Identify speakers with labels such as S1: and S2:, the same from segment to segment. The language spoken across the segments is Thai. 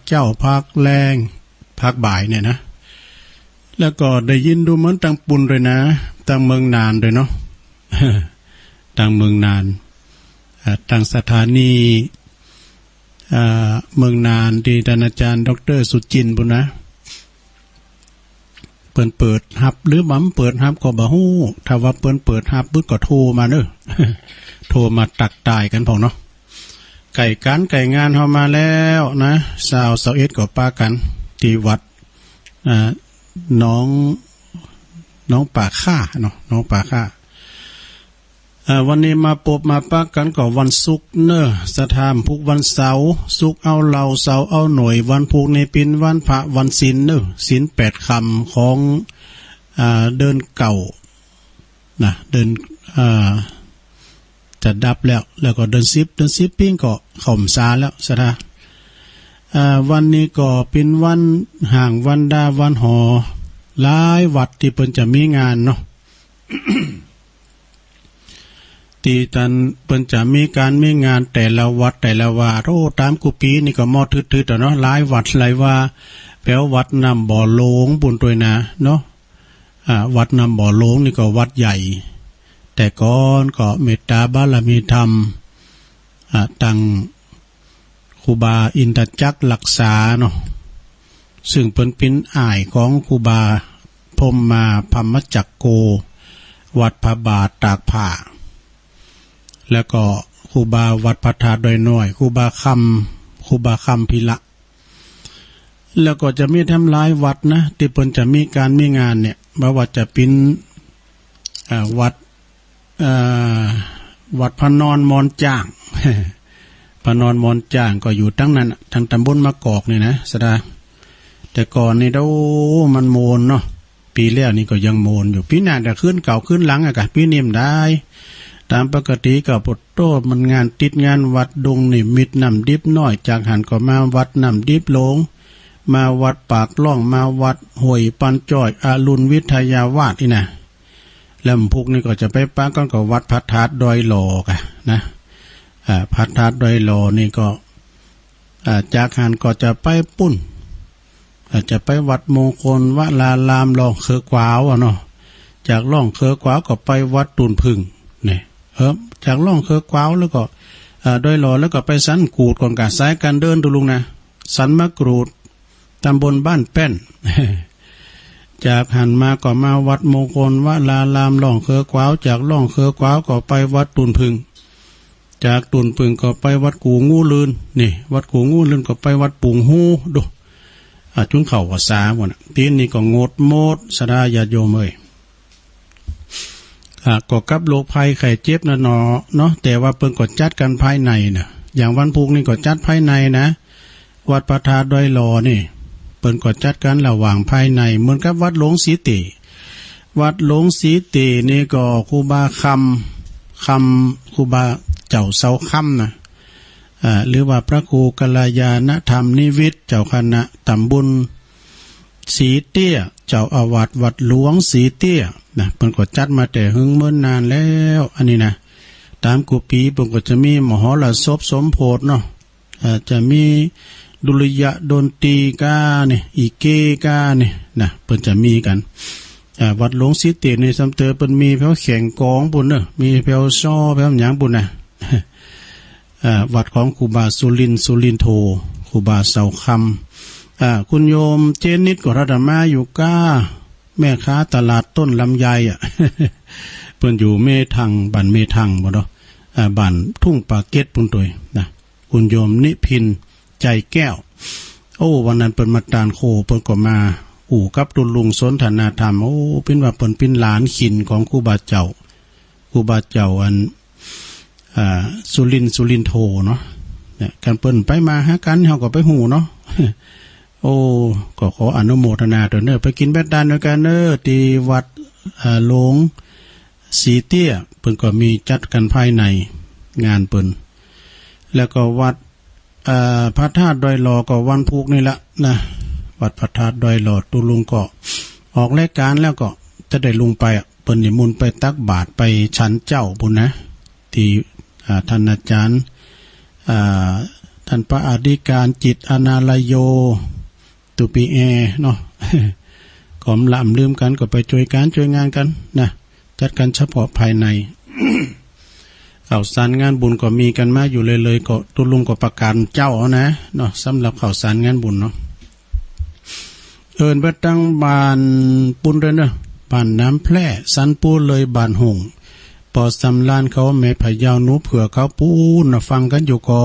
S1: เจ้าภาคแรงภาคบ่ายเนี่ยนะแล้วก็ได้ยินดูเหมือนตังปุ่นเลยนะตังเมืองนานเลยเนาะ ตังเมืองนานตังสถานีเมืองนานที่ท่านอาจารย์ดร.สุจินต์บุญนะเปิดฮับหรือมั่มเปิดฮับก็บ่ฮู้ถ้าว่าเปิดฮับบึ้ดก็โทรมาเด้อ โทรมาตักตายกันพอเนาะไก่การไก่งานเฮามาแล้วนะ21ก็ปากันที่วัดน้องป่าค่าเนาะน้องป่าค่าวันนี้มาปบมาปักกันก็วันศุกร์เนอะสถานพุกวันเสาร์ศุกร์เอาเหล่าเสาร์เอาหน่วยวันพุกในปินวันพระวันศีลเนอะศีล8คำของเดินเก่านะเดินจะดับแล้วก็เดิน10ปิ้งก็ข่มซาแล้วสถานวันนี้ก็เป็นวันห่างวันดาวันหอหลายวัดที่เพิ่นจะมีงานเนาะ ตีตันเพิ่นจะมีการมีงานแต่ละวัดแต่ละว่าโอ้ตามกุปีนี่ก็มอทึดๆเนาะหลายวัดหลายว่าแปลวัดนำบ่อโลงบุญตัวยนะเนาะวัดนำบ่อโลงนี่ก็วัดใหญ่แต่ก่อนก็เมตตาบารมีธรรมตั้งครูบาอินทจักรรักษาเนาะซึ่งเป็นอ้ายของครูบาพรหมมาพัมมจักโกวัดพระบาทตากผ้าแล้วก็ครูบาวัดพระธาตุดอยน้อยครูบาคำพิละแล้วก็จะมีทำหลายวัดนะที่เพิ่นจะมีการมีงานเนี่ยบ่ว่าจะเป็นวัดพระนอนมอนจ้าง พระนอนมอนจ้างก็อยู่ทั้งนั้นทางตำบลมะกอกนี่นะสดาแต่ก่อนนี่มันโมนเนาะปีแล้วนี่ก็ยังโมนอยู่ปีหน้าจะขึ้นเก่าขึ้นหลังอะปีนี้ได้ตามปกติก็ปดโตมันงานติดงานวัดดงนิมิตรน้ำดิบน้อยจากหันก็มาวัดน้ำดิบหลงมาวัดปากล่องมาวัดห้วยปันจ้อยอารุณวิทยาวาสนี่นะแล้วพวกนี้ก็จะไปปักกันกับวัดพระธาตุดอยหลอกะนะพระธาตุดอยหลอนี่ก็จากหันก็จะไปปุ้นจะไปวัดมงคลวลารามล่องเคอกวาวเนาะจากล่องเคอกวาวก็ไปวัดตุนพึ่งเนี่ยจากล่องเคอกวาวแล้วก็ดอยหลอแล้วก็ไปสันกูดก่อนกะสายการเดินดูลุงนะสันมะกรูดตำบลบ้านแป้น จากหันมาก็มาวัดมงคลวลารามล่องเคอกวาวจากล่องเคอกวาวก็ไปวัดตุนพึ่งจากตุนพึ่งก็ไปวัดกูงูลืนนี่วัดกูงูลืนก็ไปวัดปุงหูดูจุ้งเข่าว่าสาหมดทีนี้ก็งดโมดสดาญาโยมก็กับโรคภัยไข้เจ็บนะเนาะแต่ว่าเพิ่นก็จัดกันภายในนะอย่างวันพุกนี่ก็จัดภายในนะวัดพระธาตุดอยหลอนี่เพิ่นก็จัดกันระหว่างภายในเหมือนกับวัดหลวงศรีติวัดหลวงศรีตินี่ก็ครูบาคำครูบาเจ้าเสาค่ำนะหรือว่าพระครูกัลยาณธรรมนิวิตเจ้าคณะตำบลศรีเตี้ยเจ้าอาวาสวัดหลวงศรีเตี้ยนะเพิ่นก็จัดมาแต่หึงเมื่อนานแล้วอันนี้นะตามกุปีเพิ่นก็จะมีมหรสพสมโพธิเนาะจะมีดุริยดนตรีกาเนี่ยอีเกกาเนี่ยนะเพิ่นจะมีกันวัดหลวงศรีเตี้ยในสำเตอเพิ่นมีแถวแข่งกองปุ่นเนอะมีแถวซ้อแถวหยังปุ่นนะวัดของครูบาสุรินโทครูบาเสาคำคุณโยมเจนิดก็รัตมาอยู่ก้าแม่ค้าตลาดต้นลำไยเพิ่นอยู่เมทังบ้านเมทังบ่เนาะบ้านทุ่งปาเก็ตปุ่นตัวนะคุณโยมนิพินใจแก้วโอ้วันนั้นเพิ่นมาตานโคเพิ่นก็มากับตุลุงสนทนาธรรมโอ้เป็นว่าเพิ่นเป็นหลานขินของครูบาเจ้าอันสุรินโทเนาะเนี่ยการเปิ้นไปมาหากันเฮาก็ไปหูเนาะ โอ้ก็ขออนุโมทนาด้วยเนอะไปกินแบดดานด้วยกันเนอะที่วัดหลวงศรีเตี้ยเพิ่นก็มีจัดกันภายในงานเปิ้นแล้วก็วัดพระธาตุดอยหลอก็วันพุกนี่ละนะวัดพระธาตุดอยหลอตุลุงก็ออกรายการแล้วก็จะได้ลงไปเปิ้นนิมนต์ไปตักบาตรไปฉันเจ้าพุ่นนะที่ท่านอาจารย์ ท่านพระอธิการจิตอนาลโยตุปีแอเนาะ ก็ลำลืมกันก็ไปช่วยงานกันนะจัดกันเฉพาะภายใน ข่าวสารงานบุญก็มีกันมาอยู่เลยก็ตุลุงก็ประกาศเจ้านะเนาะสำหรับข่าวสารงานบุญเนาะไปตั้งบ้านปุนเลยเนาะบ้านน้ำแพร่สันปูเลยบ้านหงปอสำลานเขาแม่พะยาวนูเผื่อเขาปูนฟังกันอยู่ก่อ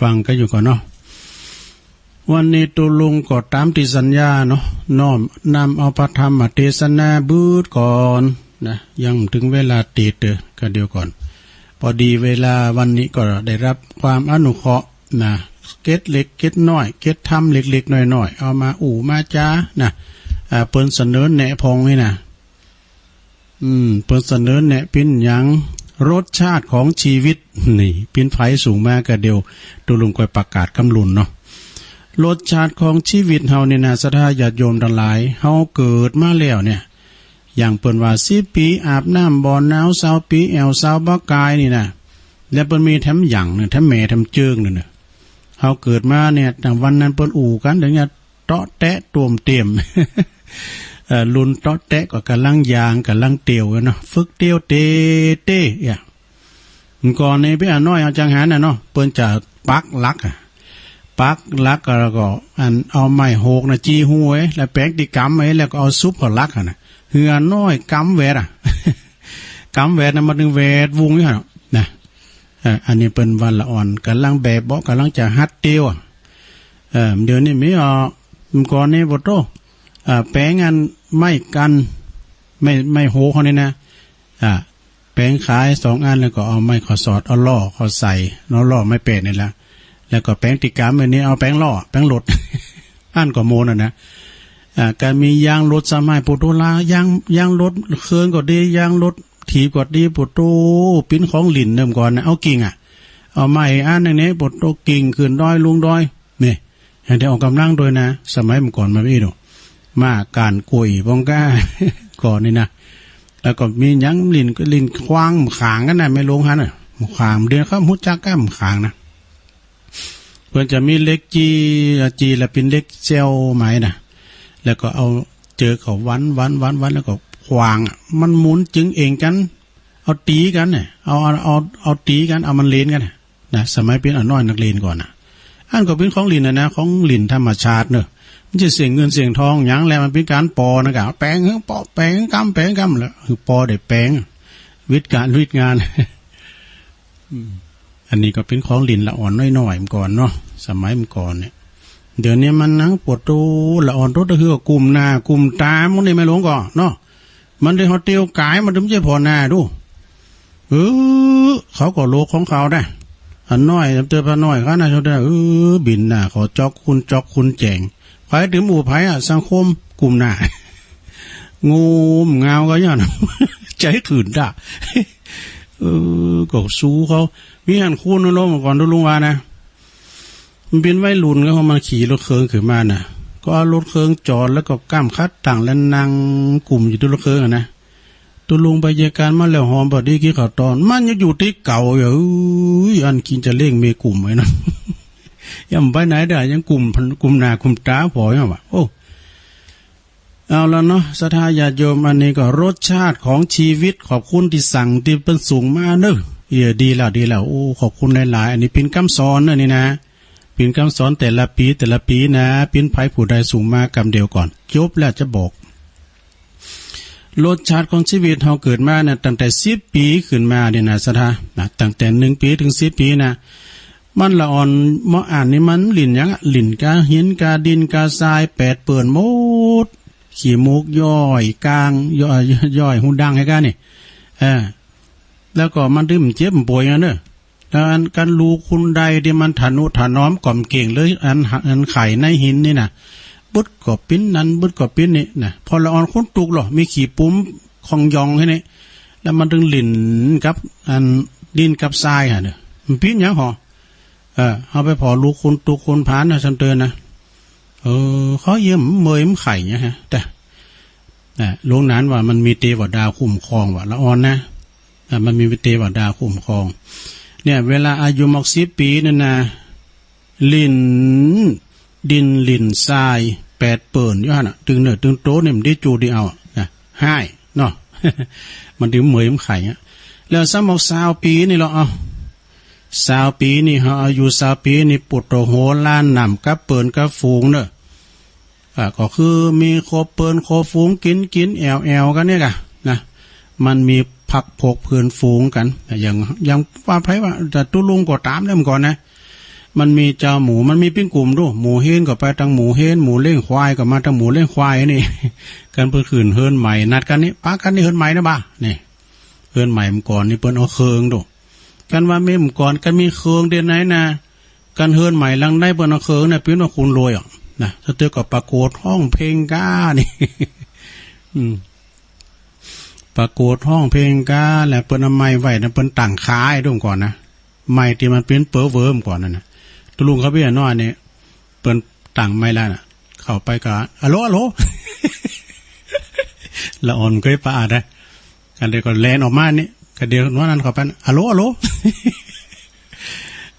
S1: ฟังกันอยู่ก่อนเนาะวันนี้ตุลุงก็ตามที่สัญญาเนาะน้อมนำเอาพระธรรมเทศนาบูดก่อนนะยังถึงเวลาติดก็เดียวก่อนพอดีเวลาวันนี้ก็ได้รับความอนุเคราะห์นะเก็ดเล็กเก็ดน้อยเก็ดทำเล็กๆน้อยๆเอามามาจ้านะเปิ้นเสนอแนะพองนี่นะเปิ้นเสนอแนะเป็นอย่างรสชาติของชีวิตนี่เป็นไผสูงมากก็เดียวตุลุงก็ประกาศกำลุนเนาะรสชาติของชีวิตเฮาเนี่ยนะศรัทธาญาติโยมทั้งหลายเฮาเกิดมาแล้วเนี่ยอย่างเปิ้นว่า10 ปีอาบน้ำบ่อหนาว20 ปีแอว20บ่กายนี่นะแล้วเปิ้นมีแถมหยังเนี่ยแถมแม่แถมเจิงนั่นน่ะเฮาเกิดมาเนี่ยตั้งวันนั้นเปิ้นอู่กันเดี๋ยวนี้เตาะแตะตวมเต็ม ลุนเตาะแตะก็กำลังยางกำลังเตียวเนาะฝึกเตียวเตอย่างก่อนนี้พี่น้อยเอาจังหันน่ะเนาะเปิ้นจะปักลักปักลักแล้วก็อันเอาไม้โหกนะจี้หูไว้แล้วแป้งที่กำไว้แล้วก็เอาซุปเขาลักน่ะเหือน้อยกำแวดกำแวดน่ะมันถึงแวดวงอยู่นะอันนี้เป็นวันละอ่อนกำลังแบบบ่กำลังจะฮัดเตียวเดี๋ยวนี้มีก่อนนี้บ่โตแป้งอันไม่กันไม่โหเขานี่นะแป้งขาย2 อันแล้วก็เอาไม้ขอสอดเอาล่อขอใส่ล่อไม่เป็ดนี่ละแล้วก็แป้งติกามอันนี้เอาแป้งล่อแป้งหลด อันก็โมนนะการมียางรถสมัยปุตุลายางรถเครื่องก็ดียางรถถีบก็ดีปุตุปิ้นของหลินเดิมก่อนนะเอากิ่งเอาไม้อันนี้ปุตุกิ่งขึ้นดอยลุงดอยนี่ให้ได้ออกกำลังโดยนะสมัยเมื่อก่อนมาพี่ดูมาการกุยบองก้า ก่อนนี่นะแล้วก็มียังลินควางขางกันนะไม่ลงฮะน่ะขางเดือนเขามุดจักก้ามขางนะเพื่อนจะมีเล็กจีแล้วเป็นเล็กเจลไหมนะแล้วก็เอาเจอเขาวันแล้วก็ควางมันหมุนจึงเองกันเอาตีกันเนี่ยเอาตีกันเอามันเลนกันนะสมัยเป็นน้อยนักเลนก่อนนะอันก็เป็นของลินนะของลินธรรมชาติเนอะมันจะเสียงเงินเสียงทองอย่างแล้วมันเป็นการปอนะกะแปลงปอแปลงกำแล้วคือปอได้แปลงวิทย์งาน อันนี้ก็เป็นของลินละอ่อนน้อยๆมันก่อนเนาะสมัยมันก่อนเนี่ยเดี๋ยวนี้มันนั่งปวดตูละอ่อนรถก็คือกลุ่มหน้ากลุ่มตามันได้ไม่หลงก่อนเนาะมันได้ฮอตเตียวกายมันถึงจะพอหน้าดูเขาก็โลกของเขาได้อันน้อยเตือนพน้อยเขาน่าจะได้บินหน้าเขาจอกคุณแจงไผถึงหมู่ไผสังคมกลุ่มหน้างูเงาก็ย้อน ใจขืนด่า ก็สู้เขามีหันคูนลงมาก่อนดูลุงวานะมันเป็นวัยรุ่นก็เขามาขี่รถเครื่องขึ้นมาน่ะก็เอารถเครื่องจอดแล้วก็ก้ามคัดต่างแล้วนั่งกลุ่มอยู่ตัวรถเครื่องนะตัวลุงไปเยการมาแล้วหอมพอดีกี่ข่าวตอนมันยังอยู่ที่เก่าอยู่อันกินจะเล่งเมกลุ่มไว้นะ ยังไปไหนได้ยังกลุ่มหน้ากลุ่มตาพอยังวะโอ้เอาแล้วเนาะศรัทธาญาติโยมอันนี้ก็รสชาติของชีวิตขอบคุณที่สั่งที่เป็นสูงมาเนอะดีแล้วโอ้ขอบคุณหลายๆอันนี้เป็นคำสอนนะนี่นะเป็นคำสอนแต่ละปีนะเป็นไผผู้ใดสูงมากำเดียวก่อนจบแล้วจะบอกรสชาติของชีวิตเราเกิดมาเนี่ยตั้งแต่10 ปีขึ้นมาเนี่ยนะศรัทธานะตั้งแต่1 ปีถึง10 ปีนะมันละอ่อนมออ่านนี่มันหลินยังหลินกาหินกาดินกาทราย8 เปิ่นหมดขี้มุกย่อยกลางย่อยหูดังให้กันนี่แล้วก็มันดื่มเจ็บป่วยนะเนอะแล้วอันกันรูคุณใดที่มันถนอมกล่อมเก่งเลยอันไข่ในหินนี่นะบุดก็ปิ้นนั้นบุดก็ปิ้นนี่นะพอละอ่อนคุ้นตุกหรอมีขี้ปุ้มของยองให้นี่แล้วมันถึงหลินกับอันดินกับทรายฮะเนอะมันปิ้นยังหอเอาไปพอลูกคุณตุกคนผานนะฉันเตือนนะเขาเยี่ยมเมยมไข่เนี่ยฮะแต่หลวงนั้นว่ามันมีเทวดาคุ้มครองว่ะละอ่อนนะมันมีเทวดาคุ้มครอง เนี่ยเวลาอายุหมอก10 ปีนั่นนะลิ้นดินลิ้นทราย8 เปิ่นอยู่หั่นน่ะตึงเนื้อตึงโตเนี่ยมันได้จูดีเอานะหายเนาะ มันถึงเหมยมันไข่อะแล้วสมอก20 ปีนี่เหรอเอา20 ปีนี่เฮาอายุ20 ปีนี่ปุตโตโหล้านนำกับเปิ่นกับฝูงเด้อก็คือมีโคเปิ่นโคฝูงกินแอวกันเนี่ยกะนะมันมีผักพกเพื่อนฝูงกันอย่างว่าไผว่าแต่ตุลุงก็ตามเริ่มก่อนนะมันมีเจ้าหมูมันมีปิ้งกลุ่มดูหมูเฮนก็ไปทางหมูเฮนหมูเลี้ยงควายก็มาทางหมูเลี้ยงควายนี่ กันเพิ่นขืนเฮิรนใหม่นัดกันนี่ปากันนี่เฮิรนใหม่นะบ่านี่เฮิรนใหม่มก่อนนี่เปิ้นเอาเคืองดูกันว่าแม่มก่อนกันมีเคืองเดือนไหนนะกันเฮิรนใหม่ลังได้เปิ้นเอาเคืองน่ะเปิ้นว่าคุณรวยอ่ะนะถ้าเตอก็ประกวดห้องเพลงก้านี่ ประกวดห้องเพลงก้าแหละเปิ้นเอาไม้ไว้นะเปิ้นตั้งขายดูก่อนนะไม้ที่มันเป็นเป๋อเวิร์มก่อนนั่นน่ะตุลุงเขาพี่น้อยนี่เปิ้นตั้งไม้แล้วน่ะเข้าไปก็อะโหล ละอ่อนเคยปาดนะกันเดี๋ยวก็แลนออกมานี่ก็เดี๋ยวนั้นเข้าไปอะโหล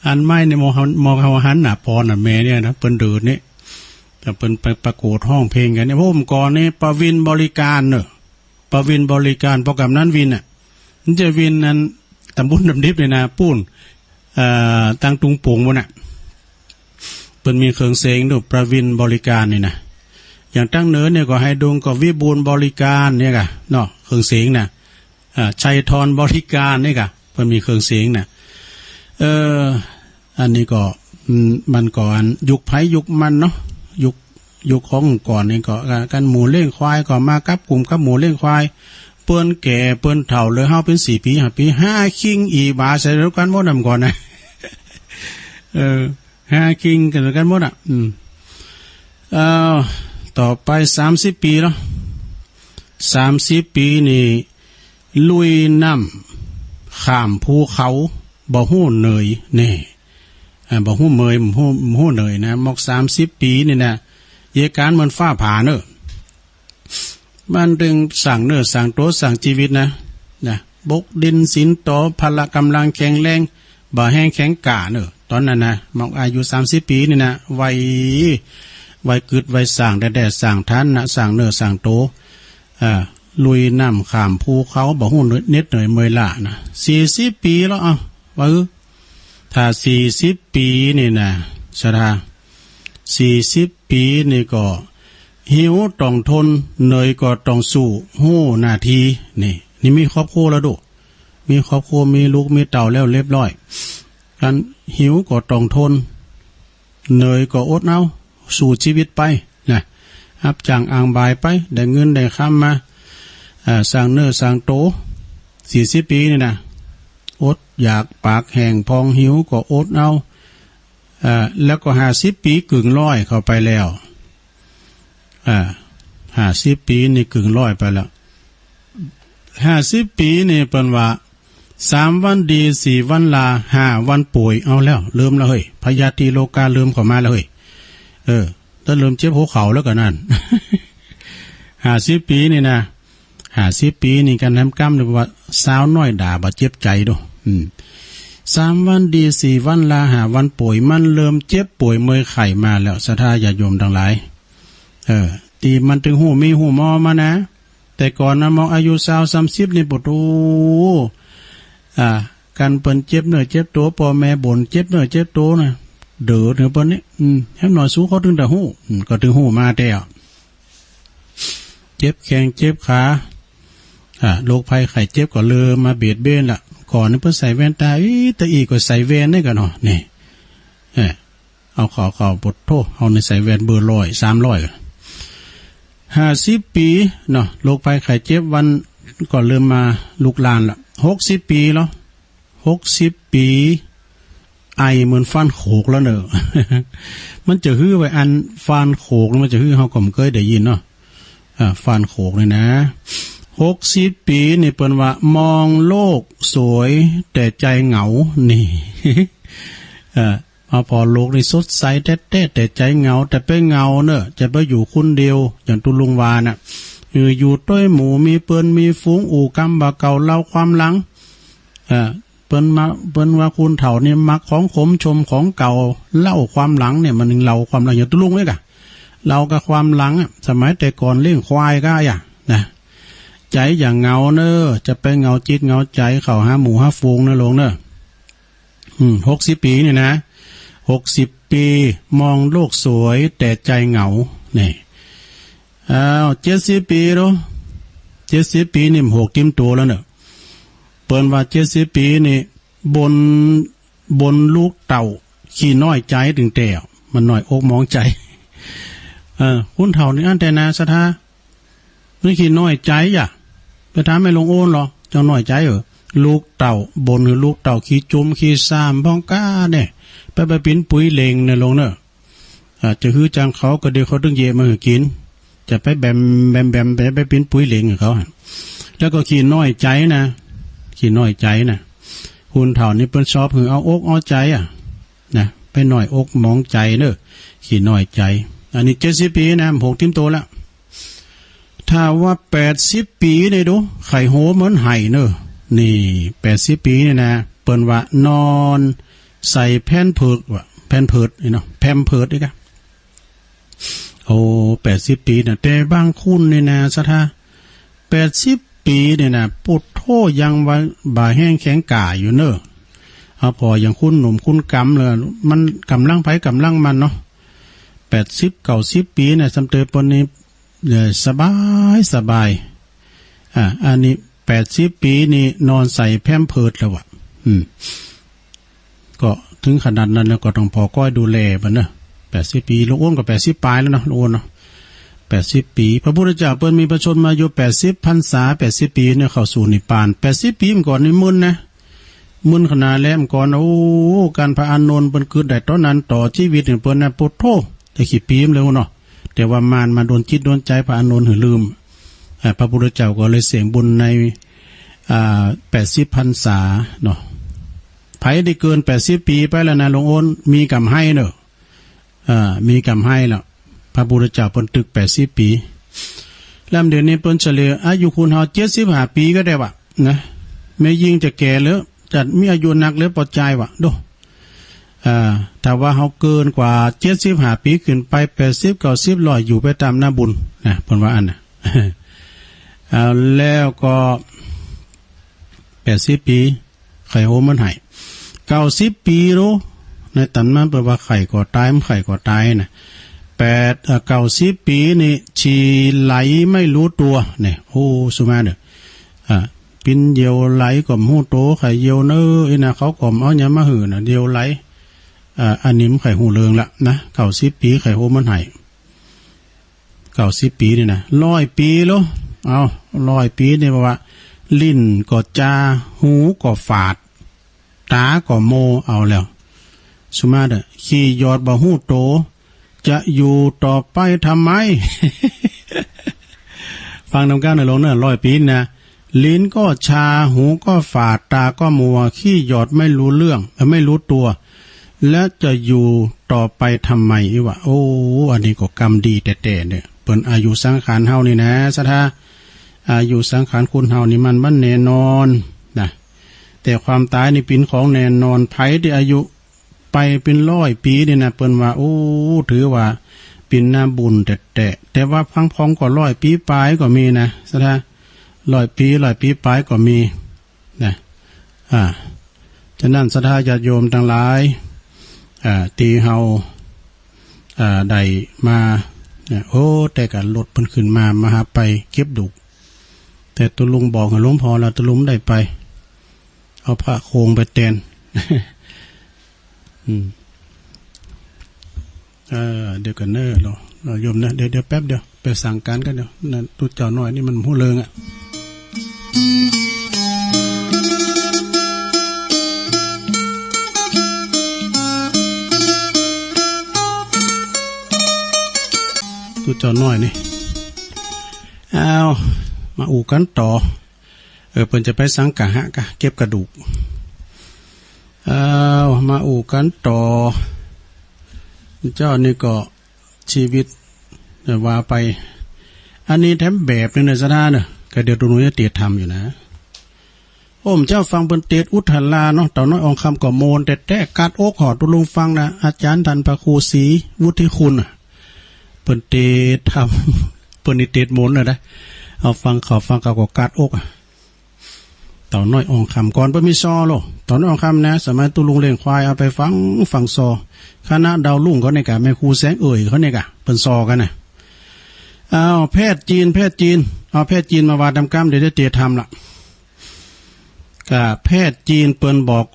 S1: อันไม้นี่มองเขาหันน่ะพรน่ะแม่เนี่ยนะเปิ้นดืดนี่แต่เปิ้นไปประกวดห้องเพลงกันเนี่ยผมก่อนนี่ประวินบริการเนอะประวินบริการโปรแกรมนั้นวินน่ะมันจะวินนั้นตำบลดำดิบเลยนะปูนตั้งตุงโป่งบนน่ะเปิ้นมีเครื่องเสียงดูประวินบริการนี่นะอย่างตั้งเนื้อเนี่ยก็ให้ดุงก็วิบูลบริการเนี่ยกะเนาะเครื่องเสียงน่ะชัยธรบริการนี่กะเปิ้นมีเครื่องเสียงน่ะอันนี้ก็มันก่อนยุคไผยุคมันเนาะยุคของก่อนนี่ก็กันหมูเลี้ยงควายก็มากับกลุ่มกับหมูเลี้ยงควายเปิ้นแก่เปิ้นเฒ่าเลยเฮาเป็น4 ปี5 ปี5คิงอีบาใส่แล้วกันหมดนำก่อนนะ5คิงกันกันหมดอ่ะต่อไป30 ปีเนาะ30 ปีนี่ลุยน้ำข้ามภูเขาบ่ฮู้เหนื่อยนี่บ่ฮู้เมยบ่ฮู้เหนื่อยนะมอก30 ปีนี่นะเหตุการณ์มันฟ้าผ่าเนอะมันดึงสั่งเนื้อสั่งโตสั่งชีวิตนะบกดินสินโตพละกำลังแข็งแรงบ่แห้งแข็งกะเนอะตอนนั้นนะมอกอายุ30 ปีนี่นะวัยกึดวัยสั่งแดดสั่งทันนะสั่งเนื้อสั่งโตลุยน้ำข้ามภูเขาบ่ฮู้เน็ดเหนื่อยเมื่อยล้านะ40 ปีแล้วว่าถ้า40 ปีนี่นะสถา40 ปีนี่ก็หิวต้องทนเหนื่อยก็ต้องสู้ฮู้หน้าที่นี่มีครอบครัวแล้วดูมีครอบครัวมีลูกมีเต่าแล้วเรียบร้อยกันหิวก็ต้องทนเหนื่อยก็อดเอาสู้ชีวิตไปนะรับจ้างอ่างบายไปได้เงินได้ค้ำมาสร้างเนื้อสร้างโต40 ปีนี่นะอดอยากปากแห้งพองหิวก็อดเอาแล้วก็50 ปีกึ่งร้อยเข้าไปแล้ว50 ปีนี่กึ่งร้อยไปแล้ว50 ปีนี่เปิ้นว่า3 วันดี4 วันลา5 วันป่วยเอาแล้วลืมแล้วเฮ้ยพยาธิโลกาลืมเข้ามาแล้วเฮ้ยถ้าลืมเจ็บหัวเข่าแล้วก็นั่น 50 ปีนี่นะ50 ปีนี่กันทำกรรมหรือว่าสาวน้อยด่าบ่เจ็บใจดู3 วันดี4 วันลา5 วันป่วยมันเริ่มเจ็บป่วยเมื่อยไข้มาแล้วศรัทธาญาติโยมทั้งหลายตีมันถึงหูมีหูมอมานะแต่ก่อนนะมออายุ20-30นี่ปุตูกันเปิ้นเจ็บเนื้อเจ็บตัวพ่อแม่บ่นเจ็บเนื้อเจ็บตัวนะเด้อเปิ้นนี่ให้หน่อยสู้เขาถึงแต่หูก็ถึงหูมาแต่เจ็บแข้งเจ็บขาโรคภัยไข้เจ็บก็เลยมาเบียดเบียนล่ะก่อนนี่เพิ่นใส่แว่นตาแต่อีกก็ใส่แว่นนี่กันเนาะนี่เอาขอปดโทเอาในใส่แว่นเบอร์100 300 50 ปีเนาะโรคภัยไข้เจ็บวันก็เริ่มมาลุกลานละ60 ปีแล้ว60 ปีไอเหมือนฟันโขกแล้วเนอะ มันจะฮื้อไว้อันฟันโขกมันจะฮื้อเฮาก็เคยได้ยินเนาะฟันโขกเลยนะ60 ปีนี่เปิ้นว่ามองโลกสวยแต่ใจเหงานี่ พอโลกนี่สดใสแท้ๆแต่ใจเหงาแต่ไปเหงาเนอะจะไปอยู่คนเดียวอย่างตุลุงวาน่ะอยู่ต้วยหมูมีเปิ้นมีฝูงอู่กำบ่เก่าเล่าความหลัง เปิ้นว่าคุณเฒ่านี่มักของขมชมของเก่าเล่าความหลังเนี่ยมันเล่าความหลังอย่างตุลุงเลยกะเรากับความหลังสมัยแต่ก่อนเลี้ยงควายก็อย่างนะใจอย่างเงาเนอจะไปเงาจิตเงาใจเข้าหาหมูหาฟูงนะลงเนอ60 ปีเนี่ยนะ60 ปีมองโลกสวยแต่ใจเหงาเนี่ย70 ปีเนาะ70 ปีนี่6จิ้มตัวแล้วเนอะเปิ้นว่า70 ปีนี่บนลูกเต่าขี้น้อยใจถึงแต่มันน้อยอกมองใจคุณเฒ่านี่อันแต่นาสะทาไม่ขี้น้อยใจอ่ะไปถามไม่ลงโอนหรอเจ้าน้อยใจลูกเต่าบนคือลูกเต่าขี้จุ่มขี้ซ้ำพ้องก้าเนี่ยไปปิ้นปุ๋ยเลงเนี่ยลงเนอะจะฮื้อจังเขาก็เดี๋ยวเขาต้องเย่มากินจะไปแบมไปปิ้นปุ๋ยเลงกับเขาแล้วก็ขี้น้อยใจนะขี้น้อยใจนะคุณเฒ่านี่เปิ้นชอบคือเอาอกเอาใจนะไปหน่อยอกมองใจเนอะขี้น้อยใจอันนี้70 ปีนะ6 ทิ้มโตแล้วถ้าว่า80 ปีเนี่ยดูไข่โหเหมือนไห่เนอะนี่80 ปีเนี่ยนะเปิ้นว่านอนใส่แผ่นเพิดว่ะแผ่นเพิดนี่เนาะแผ่นเพิดนี่กะโอ้80 ปีนะแต่บางคุณเนี่ยนะสะทา80 ปีเนี่ยนะปุดโทยังว่าบ่าแห้งแข็งก่าอยู่เนอะเอาพออย่างคุณหนุ่มคุณกำเลยมันกำลังไผกำลังมันเนาะ80 90 ปีเนี่ยสำเตยปนนี้สบายอันนี้80 ปีนี่นอนใส่แพมเพิร์ดแล้วอ่ะก็ถึงขนาดนั้นแล้วก็ต้องพอก้อยดูแลมันนะ80 ปีลูกอ้วนก็80 ปลายแล้วเนาะลูกอ้วนเนาะ80 ปีพระพุทธเจ้าเปิ้นมีพระชนมาอยู่80 พรรษา80 ปีเนี่ยเข้าสู่นิพพาน80 ปีก่อนนี่มึนนะมึนขนาดแล้วก่อนโอ้การพระอานนท์เปิ้นเกิดได้ตอนนั้นต่อชีวิตเนี่ยเปิ้นน่ะปุถโธแต่กี่ปีมแล้วเนาะแต่ว่ามารมาโดนจิตโดนใจพระอานนท์หือลืมพระพุทธเจ้าก็เลยเสียงบุญใน80 พรรษาเนาะไผได้เกิน80 ปีไปแล้วนะหลวงโอนมีกรรมให้เนอะมีกรรมให้แล้วพระพุทธเจ้าเปิ้นตึก80 ปีแล้วเดี๋ยวนี้เปิ้นเฉลี่ยอายุคุณเฮา75 ปีก็ได้ว่ะนะแม้ยิ่งจะแก่แล้วจะมีอายุหนักแล้วปอดใจว่ะดูถ้าว่าเฮาเกินกว่า75 ปีขึ้นไป80 90 100อยู่ไปตามหน้าบุญนะเพิ่นว่าอันน่ะแล้วก็80 ปีไข่โหมันให้90 ปีรู้ในตำนานเปิดว่าไข่ก็ตายมันไข่ก็ตายนะ90 ปีนี่ฉี่ไหลไม่รู้ตัวเนี่ยโอ้สุมาเด้อปินเดียวไหลก็หูโตไข่เยียวเนอนะเขาก็เอาหยังมาหือน่ะเดียวไหลอันนี้มันไข่หูเรืองละนะ90 ปีไข่โหมันให้90 ปีนี่นะ100 ปีแล้วเอา100 ปีนี่ว่าลิ้นก็จาหูก็ฝาดตาก็โมเอาแล้วสุมาเด้อขี้ยอดบ่หูโตจะอยู่ต่อไปทำไม ฟังนำก้าวในลงเนอะ100 ปีนะลิ้นก็ชาหูก็ฝาดตาก็มัวขี้หยอดไม่รู้เรื่องไม่รู้ตัวและจะอยู่ต่อไปทำไมอีวะโอ้อันนี้ก็กรรมดีแต่เนี่ยเปิ้นอายุสังขารเฮานี่นะสะทาอายุสังขารคุณเฮานี่มันแน่นอนนะแต่ความตายนี่เป็นของแน่นอนไผที่อายุไปเป็น100 ปีนี่นะเปิ้นว่าโอ้ถือว่าเป็นหน้าบุญแต่ว่าพังพองก็100 ปีปลายก็มีนะสะทา100 ปีปลายก็มีนะฉะนั้นศรัทธาญาติโยมทั้งหลายตีเฮาได้มาโอ้แต่กันรถเพิ่นขึ้นมาหาไปเก็บดุแต่ตุลุงบอกให้หลวงพ่อแล้วตุลุงได้ไปเอาพระโคงไปแตนเดี๋ยวกันเนอเราโยมนะเดี๋ยวแป๊บเดียวไปสั่งการกันเดี๋ยวนั่นตุ๊เจ้าน้อยนี่มันหูเริงตุ๊เจ้าน้อยนี่เอามาอู่กันต่อเพิ่นจะไปสังกะหะกะเก็บกระดูกมาอู่กันต่อเจ้านี่ก็ชีวิตว่าไปอันนี้แถมแบบนึงในสถานเนอะก็เดี๋ยวตรงนู้นจะเตียดทำอยู่นะ เจ้าฟังเปิ้นเตดอุทธลาเนาะต่อน้อยอองคำก็โมนแต่กัดอกหอตุลุงฟังนะอาจารย์ทันพระครูศรีวุฒิคุณเปิ้นเตดทำเปิ้นนี่เตดโมนน่ะเอาฟังเขาก็กัดอกต่อน้อยอองคำก่อนเปิ้นมีซอโลต่อน้อยอองคำนะสมัยตุลุงเลี้ยงควายเอาไปฟังซอคณะดาวลุ่งเขาเนี่ยกะแม่ครูแสงเอ่ยเขาเนี่ยกะเปิ้นซอกันน่ะเอาแพทย์จีนเอาแพทย์จีนมาวาดำกรรมเดี๋ยวจะเตดทำละกับแพทย์จีนเปิ้นบอก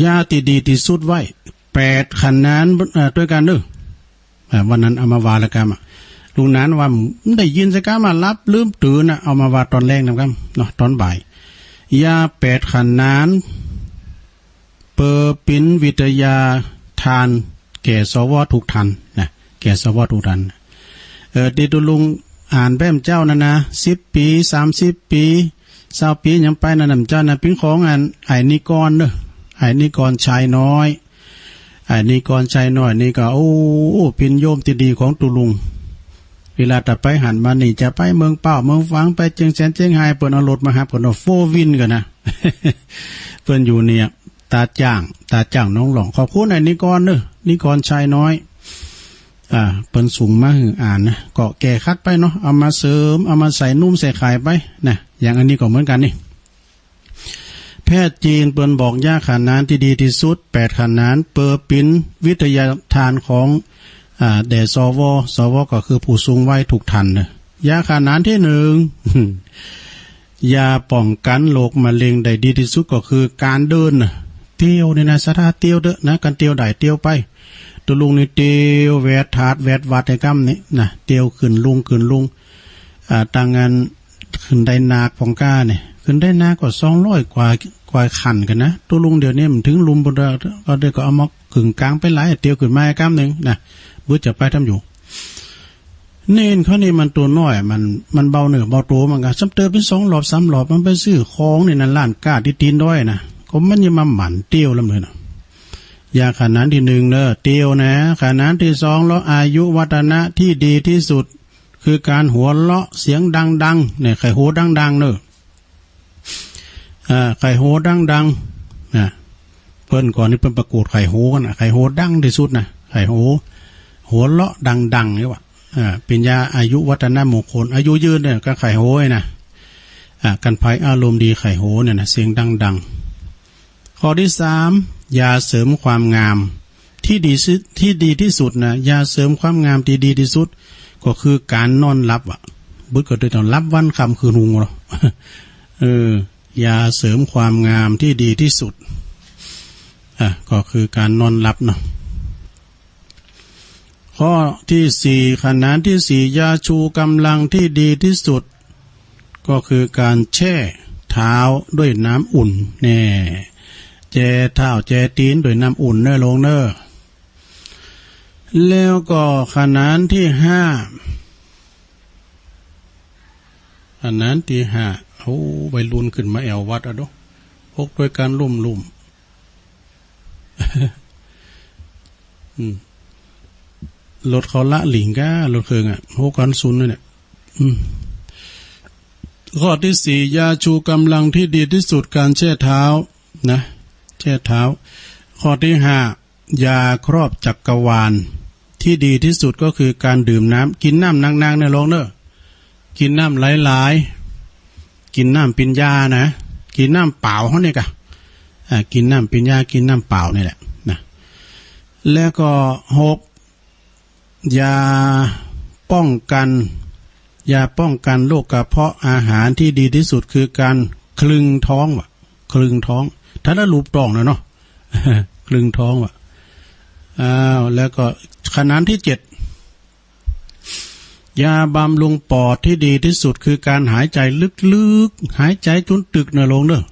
S1: ยาที่ดีที่สุดไว้8ขันนั้นด้วยกันเด้อวันนั้นเอามาวาละกรรมลุงนั้นว่าได้ยินสักกรรมารับลืมตื่นเอามาวาตอนแรกนะครับเนาะตอนบ่ายยา8ขันนั้นเปอปินวิทยาทานแก่สวทุกทันนะแก่สวทุกทันดิตุลุงอ่านแป้มเจ้านั่นนะ10 ปี30 ปี20 ปียังไปนั่นเจ้านะปิ้งของอันไอ้นิกรเด้อไอ้นิกรชายน้อยไอ้นิกรชายน้อยนี่ก็โอ้พินโยมที่ดีของตุลุงเวลาตัดไปหันมานี่จะไปเมืองเป้าเมืองฟังไปเจียงแสนเจียงไฮ้เปิ้นเอารถมาหาเปิ้นเอาโฟวินกันนะ เปิ้นอยู่เนี่ยตาจ้างน้องหลองขอบคุณไอ้นิกรเด้อนิกรชายน้อยเปิ้นสูงมาหืออ่านนะก็แก่คัดไปเนาะเอามาเสริมเอามาใส่นุ่มใส่ไข่ไปนะอย่างอันนี้ก็เหมือนกันนี่แพทย์จีนเปิ้นบอกยาขานานที่ดีที่สุด8ขานานเปอร์ปินวิทยาทานของแด่สวก็คือผู้สูงวัยทุกท่านนะยาขานานที่1 ยาป้องกันโรคมะเร็งได้ดีที่สุดก็คือการเดินเที่ยวนี่นะสถานเที่ยวเด้อนะการเที่ยวได้เที่ยวไปตุลุงนี่เตียวแวดถาดแวดวัดไอ้กำนี่นะเตียวขึ้นลุงต่างงานขึ้นได้นาคของก้าเนี่ยขึ้นได้นาก็200กว่าขันกันนะตุลุงเดี๋ยวนี้มันถึงลุมบนก็ได้ก็เอามาขึงกลางไปหลายเตียวขึ้นมาไอ้กำนึงนะบื้อจะไปทำอยู่เน้นเขานี่มันตัวน้อยมันเบาเหนือเบาตัวมันก็ซ้ำเติมเป็น2 รอบ3 รอบมันไปซื้อของนี่นั่นล้านก้าที่ตีนด้อยนะก็มันยังมาหมั่นเตียวลำเลยนะยาขานานที่1เด้อเตียวนะขานานที่2แล้วอายุวัฒนะที่ดีที่สุดคือการหัวเราะเสียงดังๆเนี่ยไข่โหดังๆเด้อไข่โหดังๆนะเพิ่นก่อนนี่เพิ่นประกวดไข่โหกันไข่โหดังที่สุดนะไข่โหหัวเราะดังๆนี่ว่าเป็นยาอายุวัฒนะมงคลอายุยืนเนี่ยก็ไข่โหนะกันภัยอารมณ์ดีไข่โหเนี่ยนะเสียงดังๆข้อที่3ยาเสริมความงามที่ดีที่สุดนะยาเสริมความงามที่ดีที่สุดก็คือการนอนหลับบุตรก็ต้องรับวันคำคืนหุงหรอยาเสริมความงามที่ดีที่สุดก็คือการนอนหลับเนาะข้อที่4ขนานที่4ยาชูกำลังที่ดีที่สุดก็คือการแช่เท้าด้วยน้ำอุ่นแน่แจเท้าแจตีนด้วยน้ำอุ่นเนอลงเนอแล้วก็ขนานที่5ขนานที่5โอ้วัยรุ่นขึ้นมาแอววัดอ่ะเด้อพกด้วยการลุ่มรถเขาละหลิงก้ารถเครื่องโหกันซุนเนี่ยข้อที่4ยาชูกำลังที่ดีที่สุดการแช่เท้านะแช่เท้าข้อที่5ยาครอบจักรวาลที่ดีที่สุดก็คือการดื่มน้ำกินน้ำนางๆเนี่ยลองเด้อกินน้ำหลายๆกินน้ำปิญญานะกินน้ำเปล่าเขาเนี่ยกะกินน้ำปิญญากินน้ำเปล่านี่แหละนะแล้วก็6ยาป้องกันโรคกระเพาะอาหารที่ดีที่สุดคือการคลึงท้องถ้าได้รูปตองนะเนาะ คลึงท้องแล้วก็ขนานที่7ยาบำรุงปอดที่ดีที่สุดคือการหายใจลึกๆหายใจจนตึกนะลงเด้อ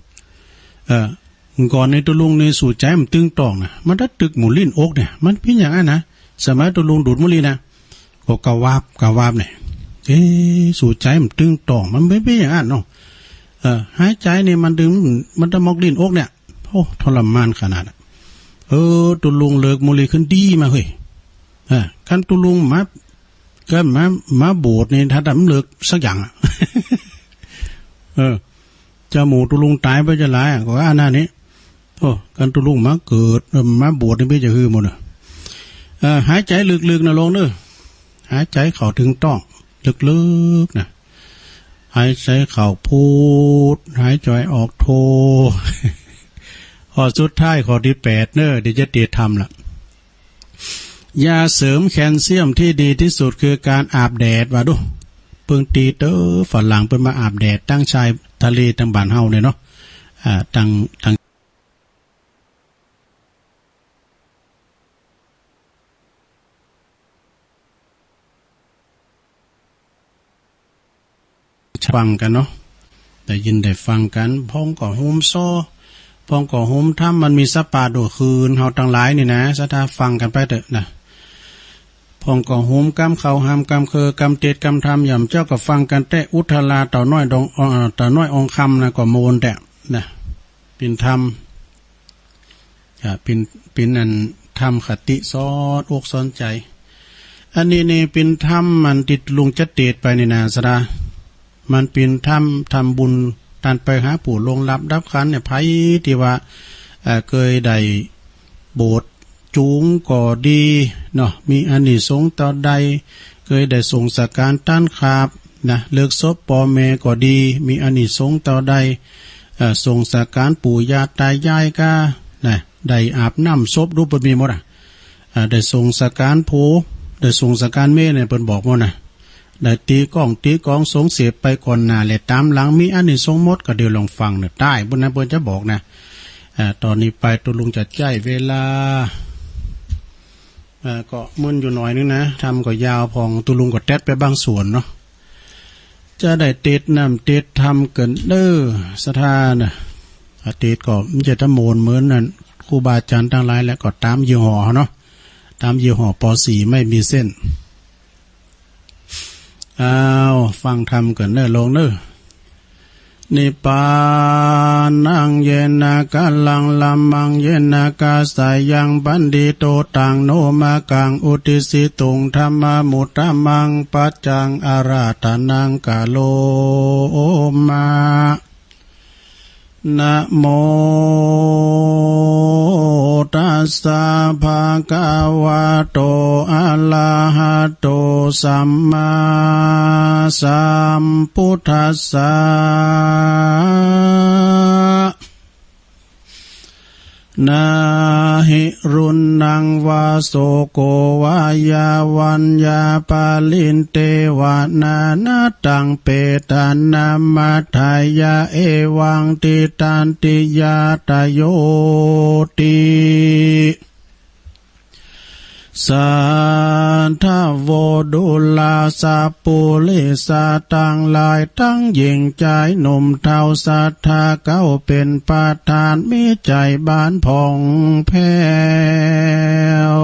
S1: ก่อนในตัวลุงในสู่ใจมันตึงตองนะมันถ้าตึกหมุนลิ้นอกเนี่ยมันเป็นอย่างนั้นนะสมัยตัวลุงดูดมุลีนะก็กะวาบเนี่ยสู่ใจมันตึงตองมันไม่เป็นอย่างนั้นเนาะหายใจเนี่ยมันดึงมันจะมอกลิ้นอกเนี่ยโอ้ทรมานขนาดตัวลุงเลิกมุลีขึ้นดีมาเฮ้ยกันตัวลุงมาโบสถ์นี่ถ้าดำเลิกสักอย่างจะ จะหมูตุลุงตายไปจะหลายก็ว่าหน้านี้โอ้กันตุลุงมาเกิดมาบวชนี่ไม่จะฮือหมดหายใจลึกๆนะลงเด้อหายใจเข้าถึงต้องลึกๆนะหายใจเข้าพูดหายใจออกโทข้อสุดท้ายข้อที่8เด้อเดี๋ยวจะติดทำล่ะยาเสริมแคลเซียมที่ดีที่สุดคือการอาบแดดว่าดูเพิ่งตีเตอฝรั่งเพิ่นมาอาบแดดตั้งชายทะเลตั้งบ้านเฮาเนี่ยเนาะตั้งฟังกันเนาะได้ยินได้ฟังกันพ้องก่อโฮมโซพ้องก่อโฮมถ้ามันมีสปาดูคืนเฮาทั้งหลายนี่นะสะท้าฟังกันไปเถอะนะพ้องก่อโฮมกำเข้าหามกำเคอกำเตดกำทำย่ำเจ้าก็ฟังกันแต่อุทลาต่อน้อยดองต่อน้อยองคำนะก็โมนแต่นะเป็นธรรมเป็นอันธรรมคติซ้อนอกซ้อนใจอันนี้นี่เป็นธรรมมันติดลุงจะเตดไปในนาสระมันเป็นทำบุญตันไปหาปู่ลงรับขันเนี่ยไผที่ว่าเคยได้โบสถ์จูงก่อดีเนาะมีอานิสงส์ต่อใดเคยได้ส่งสการต้านขาบนะเลิกศพปอแม่ก็ดีมีอานิสงส์ต่อใดส่งสการปู่ย่าตายายก็นะได้อาบน้ำศพรูปมีหมดได้ส่งสการโผได้ส่งสการเม่เนี่ยเพิ่นบอกว่านะได้ตีกองสงเสียไปก่อนหน้าและตามหลังมีอันนี้สงมดก็เดี๋ยวลองฟังเนี่ยได้บนนั้นเพิ่นจะบอกนะตอนนี้ไปตัวลุงจะใจเวลาก็มึนอยู่หน่อยนึงนะทำก็ยาวพองตัวลุงก็แตดไปบางส่วนเนาะจะได้เตดน้ำเตดทำเกินเด้อสถานนะเตดก็มันจะทำโมนเหมือนนั่นครูบาอาจารย์ทั้งหลายแล้วก็ตามยี่ห้อเนาะตามยี่ห้อป.4 ไม่มีเส้นฟังธรรมกันเน้อลงเน้อนิปานังเยนะกะลังลัมมังเยนะกาสายังบันดิโตตังโนมากังอุติสิตุงธรรมมุตตมังปัจจังอาราธนังกะโลมานะโมตัสสะภะคะวะโตอะระหะโตสัมมาสัมพุทธัสสะนาหิรุนังวาโสโกวายาวันยาปาลินเตวานานาตังเปตานามาทายาเอวังติตันติยาตโยติสันทโวดุลาสาปุลิสาตังลายตั้งหญิงใจหนุ่มเท่าศรัทธาเก้าเป็นประธานมีใจบานผ่องแผ้ว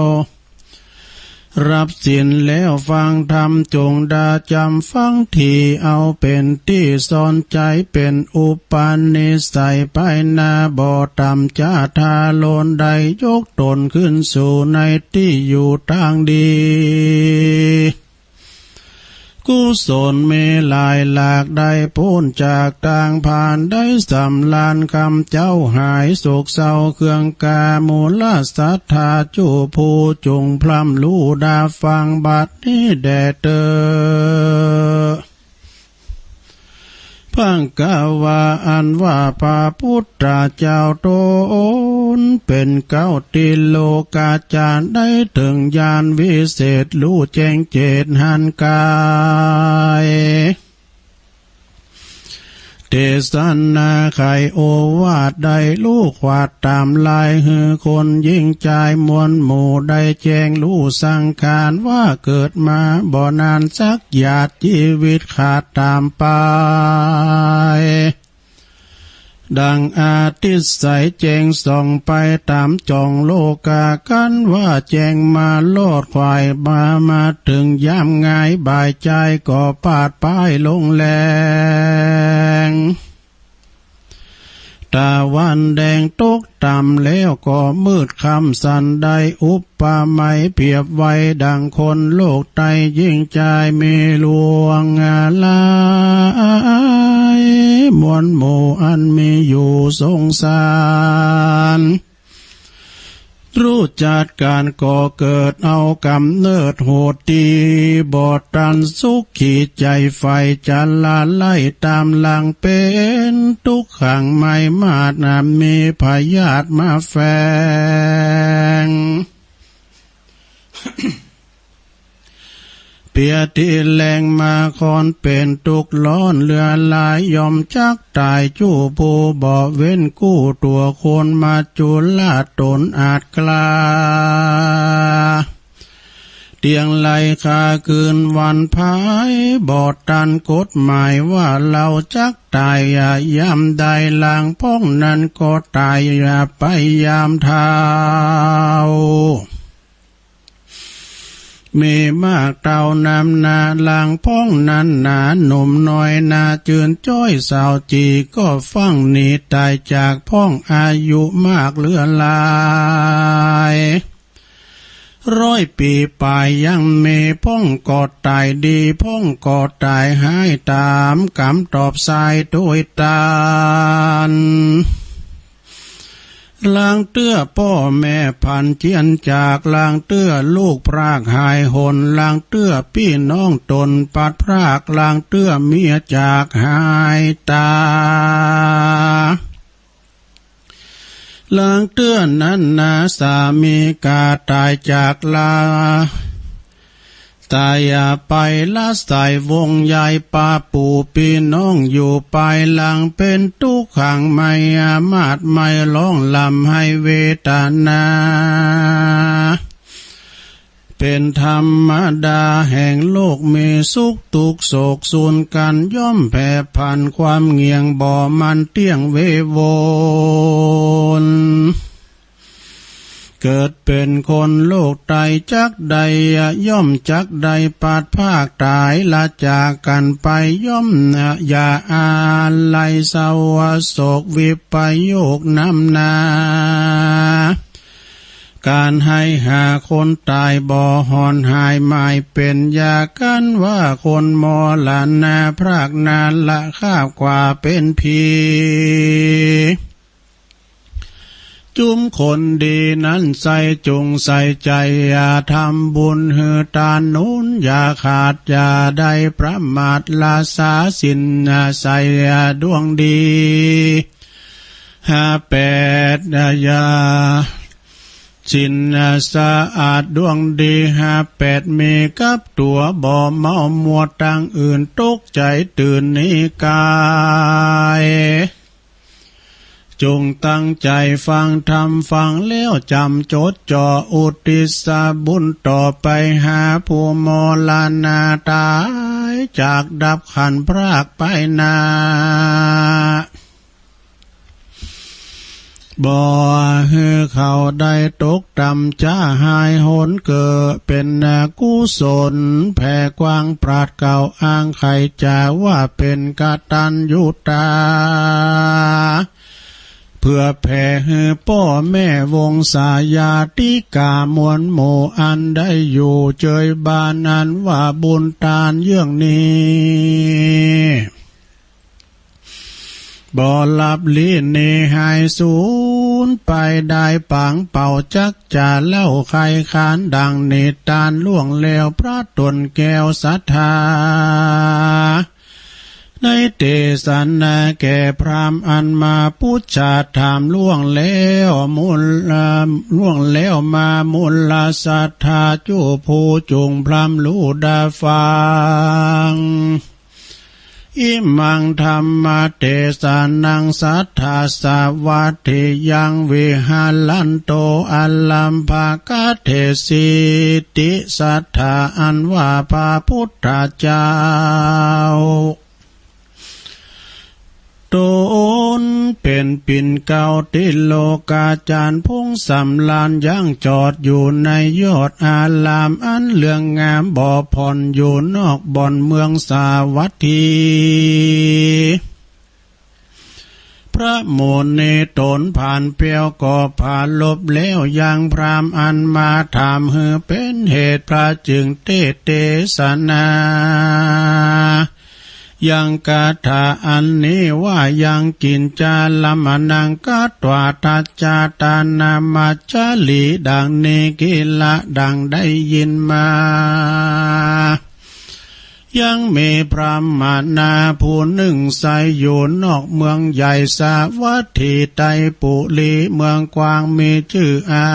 S1: รับศีลแล้วฟังธรรมจงดาจำฟังที่เอาเป็นที่สอนใจเป็นอุปนิสัยไปนาบ่ต่ำจ้าทาโลนใดยกตนขึ้นสู่ในที่อยู่ทางดีกุศลเมลายหลากได้พ้นจากทางผ่านได้สำลานคำเจ้าหายโศกเศร้าเครื่องกามูลศรัทธาจูผู้จงพร่ำลู่ดาฟังบัดนี้แด่เตอพังกาวาอันว่าพระพุทธเจ้าตนเป็นเก้าติโลกาจารย์ได้ถึงญาณวิเศษรู้แจ้งเจตหันกายเทศนาไขโอวาทได้ลูกขวาดตามลายหือคนยิ่งใจมวลหมู่ได้แจ้งรู้สังขารว่าเกิดมาบ่นานสักหยาดชีวิตขาดตามไปดังอาทิตย์ใสแจ้งส่องไปตามจ่องโลกากันว่าแจ้งมาโลดควายมาถึงยามง่ายบ่ายใจก็ปาดป้ายลงแรงตะวันแดงตกต่ำแล้วก็มืดคำสันใดอุปมาเปรียบไว้ดังคนโลกไตยิ่งใจมีลวงอะไร มวลหมู่อันมีอยู่สงสารรู้จัดการก่อเกิดเอากำเนิดโหดตีบอดตันสุขขีดใจไฟจันลาไล่ตามหลังเป็นทุกขังไม่มาดนำมีพยาธิมาแฝง เปียทีแรงมาคอนเป็นตุกล้อนเรือลายยอมจักตายจู้ผู้บ่เว้นกู้ตัวคนมาจุลาตนอาจกลาเตียงไหลคาคืนวันพายบอดตันกฎหมายว่าเราจักตายอย่ายามใดลางพ้องนั้นก็ตายอย่าไปยามเท้ามีมากเต่านำนาลางพ้องนั้นหนาหนุ่มน้อยนาจืนจ้อยสาวจีก็ฟังหนีตายจากพ้องอายุมากเหลือหลาย100 ปีปลายยังเมพ้องกอดตายดีพ้องกอดตายหายตามกำตอบสายโดยตานลางเตื้อพ่อแม่พันเจียนจากลางเตื้อลูกพรากหายหนลางเตื้อพี่น้องตนปัดพรากลางเตื้อเมียจากหายตาลางเตื้อนั้นนาสามีกาตายจากลาตายอย่าไปละสายวงใหญ่ป่าปู่พี่น้องอยู่ไปหลังเป็นทุกขังไม่อามาตไม่ร้องลำให้เวทนาเป็นธรรมดาแห่งโลกมีสุขทุกข์โศกสูญกันย่อมแผ่พันความเงียงบ่มันเตี้ยงเวโวนเกิดเป็นคนโลกใดจักใดย่อมจักใดปาดภาคตายละจากกันไปย่อมอย่าอาลัยสาวโศกวิปโยคน้ำนาการให้หาคนตายบ่หอนหายไม่เป็นยากันว่าคนมอลานาพรากนานละข้าวกว่าเป็นผีจุมคนดีนั้นใส่จุงใส่ใจอย่าทำบุญหือตานนู้นอย่าขาดอย่าได้ประมาทลาสาสินใส่ดวงดี58อย่าสินสะอาดดวงดี58มีกับตัวบ่เมามัวตั้งอื่นตกใจตื่นนิกายจงตั้งใจฟังธรรมฟังแล้วจำจดจ่ออุทิศบุญต่อไปหาผู้มรณาตายจากดับขันพรากไปนาบ่ฮือเขาได้ตกต่ำจ้าหายหนเกิดเป็นกุศลแผ่กว้างปราดเก่าอ้างใครจะว่าเป็นกตัญญูตาเพื่อแผ่ให้พ่อแม่วงศาญาติกามวลหมู่อันได้อยู่เจยบานนั้นว่าบุญทานเยื่องนี้บ่หลับลี้เนหายสูญไปได้ปังเป่าจักจ่าเล่าใครขานดังเนตานล่วงแล้วพระตนแก้วศรัทธาในเตสันนาแก่พรามอันมาพุทธาถามล่วงแล้วมามุลลาศรัทธาจูผู้จุงพรามลูดาฟังอิมังธรรมเทสานังสัทธาสาวัตถิยังวิหาลันโตอัลลัมภากาเทสิติสัทธาอันว่าพระพุทธเจ้าตนเป็นปิ่นเก่าติโลกาจารย์พงสำลานยังจอดอยู่ในยอดอารามอันเหลืองงามบ่อผ่อนอยู่นอกบ่อนเมืองสาวัตถีพระโมนเนตนผ่านเปียวก็ผ่านลบแล้วยังพรามอันมาถามเฮือเป็นเหตุพระจึงเตสนา ยังกาถาอันนี้ว่ายังกินจาลมนังกัตวาทัจจาตานามัจจลีดังเนกิละดังได้ยินมายังมีพระมานาผู้หนึ่งใสอยู่นอกเมืองใหญ่สาวัตถีไตปุลีเมืองกวางมีชื่ออา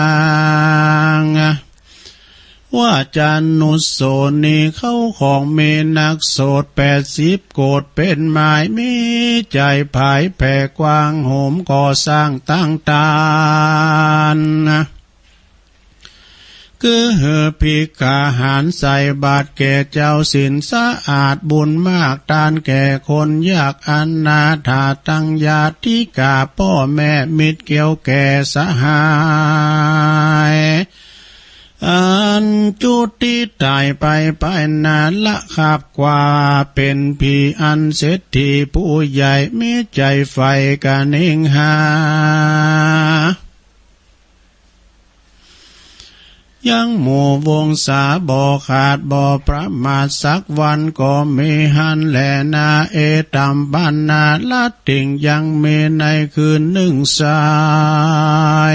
S1: งว่าจานุโสนีเข้าของเมนักโสด80 โกฏเป็นหมายมีใจภายแผ่กว้างโหมก่อสร้างตั้งตานคือภิกขาหารใส่บาตรแก่เจ้าศีลสะอาดบุญมากทานแก่คนยากอนาถาตั้งญาติกาพ่อแม่มิตรเกี่ยวแก่สหายอันจุติตายไปนานละขับกว่าเป็นผีอันเศรษฐีผู้ใหญ่มีใจใฝ่กันเองหายังหมู่วงศาบ่ขาดบ่ประมาทสักวันก็มีหันแลนาเอตัมปันนาละติ่งยังมีในคืนหนึ่งสา